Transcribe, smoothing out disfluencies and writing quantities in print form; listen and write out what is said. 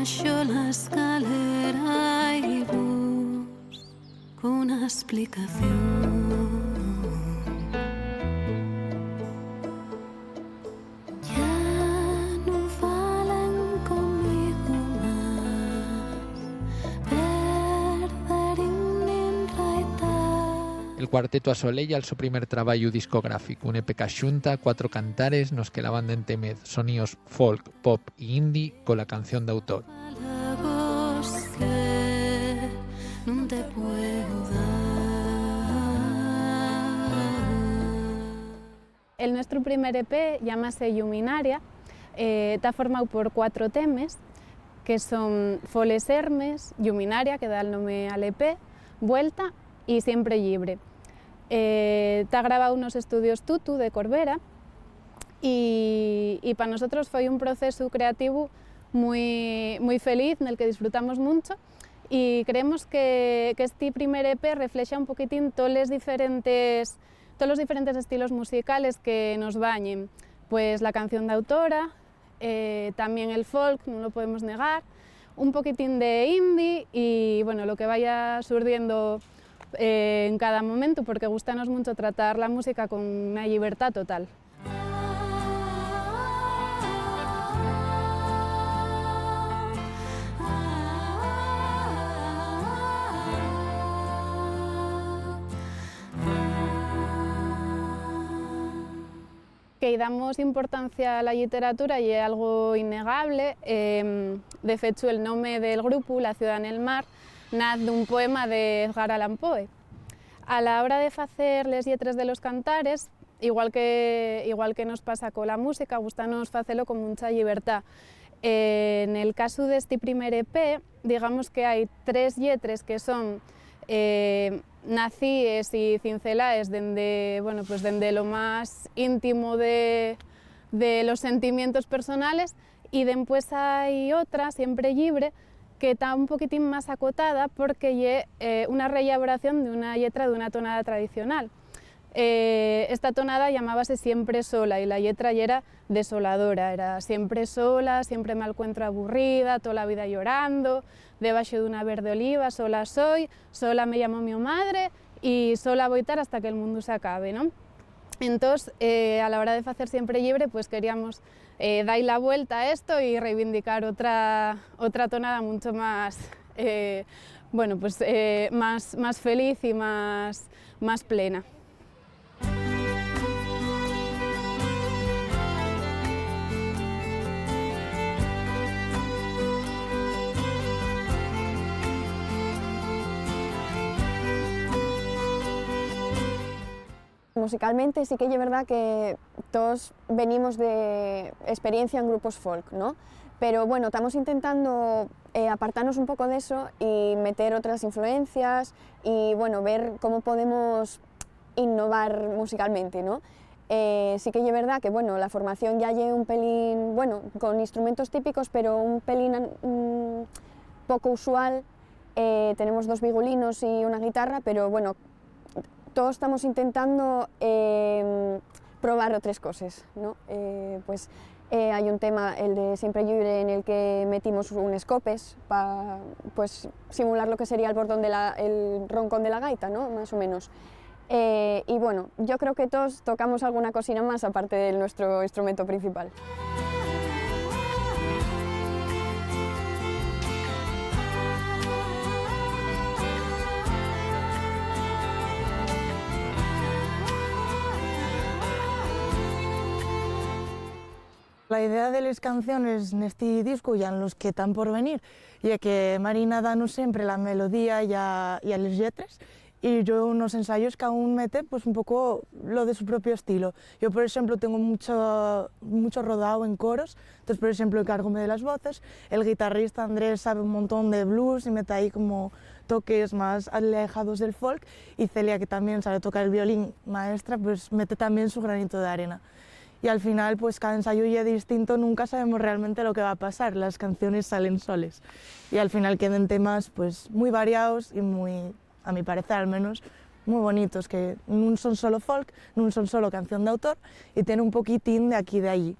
Baixo la escalera y busco una explicación. El Cuarteto Asolella el su primer traballo discográfico, un EP que xunta 4 cantares nos que la banda enteme soníos folk, pop e indie con la canción de autor. El nuestro primer EP llámase Lluminaria, está formado por 4 temes que son Foles Hermes, Lluminaria, que da el nombre al EP, Vuelta y Siempre Llibre. Está grabado en los estudios Tutu de Corbera y para nosotros fue un proceso creativo muy feliz, en el que disfrutamos mucho y creemos que este primer EP refleja un poquitín todos los diferentes estilos musicales que nos bañen, pues la canción de autora, también el folk, no lo podemos negar, un poquitín de indie y bueno, lo que vaya surgiendo en cada momento, porque gustanos mucho tratar la música con una libertad total. Que damos importancia a la literatura y es algo innegable. De hecho, el nombre del grupo, La ciudad en el mar, nace de un poema de Edgar Allan Poe. A la hora de hacer las letras de los cantares, igual que nos pasa con la música, gustanos hacerlo con mucha libertad. En el caso de este primer EP, digamos que hay 3 letras que son nacíes y cincelaes desde lo más íntimo de los sentimientos personales, y después hay otra, Siempre Llibre, que está un poquitín más acotada porque es una reelaboración de una letra de una tonada tradicional. Esta tonada llamábase Siempre sola y la letra ya era desoladora, era siempre sola, siempre me encuentro aburrida, toda la vida llorando, debaixo de una verde oliva, sola soy, sola me llamo mi madre y sola voy a estar hasta que el mundo se acabe, ¿no? Entonces, a la hora de hacer Siempre Llibre, pues queríamos dar la vuelta a esto y reivindicar otra tonada mucho más, más feliz y más plena. Musicalmente sí que es verdad que todos venimos de experiencia en grupos folk, ¿no? Pero bueno, estamos intentando apartarnos un poco de eso y meter otras influencias y bueno, ver cómo podemos innovar musicalmente, ¿no? Sí que es verdad que bueno, la formación ya lleva un pelín, bueno, con instrumentos típicos, pero un pelín poco usual. Tenemos 2 violinos y una guitarra, pero bueno, todos estamos intentando probar otras cosas, ¿no? Hay un tema, el de Siempre Lliure, en el que metimos unos copes para pues, simular lo que sería el bordón el roncón de la gaita, ¿no? Más o menos. Y bueno, yo creo que todos tocamos alguna cosina más aparte de nuestro instrumento principal. La idea de las canciones en este disco y en los que están por venir, ya que Marina danos siempre la melodía y a las letras, y yo unos ensayos que aún mete pues un poco lo de su propio estilo. Yo, por ejemplo, tengo mucho rodado en coros, entonces, por ejemplo, encárgome de las voces. El guitarrista Andrés sabe un montón de blues y mete ahí como toques más alejados del folk, y Celia, que también sabe tocar el violín maestra, pues mete también su granito de arena. Y al final, pues cada ensayo ya es distinto, nunca sabemos realmente lo que va a pasar, las canciones salen soles. Y al final quedan temas pues muy variados y muy, a mi parecer al menos, muy bonitos, que no son solo folk, no son solo canción de autor, y tienen un poquitín de aquí y de allí.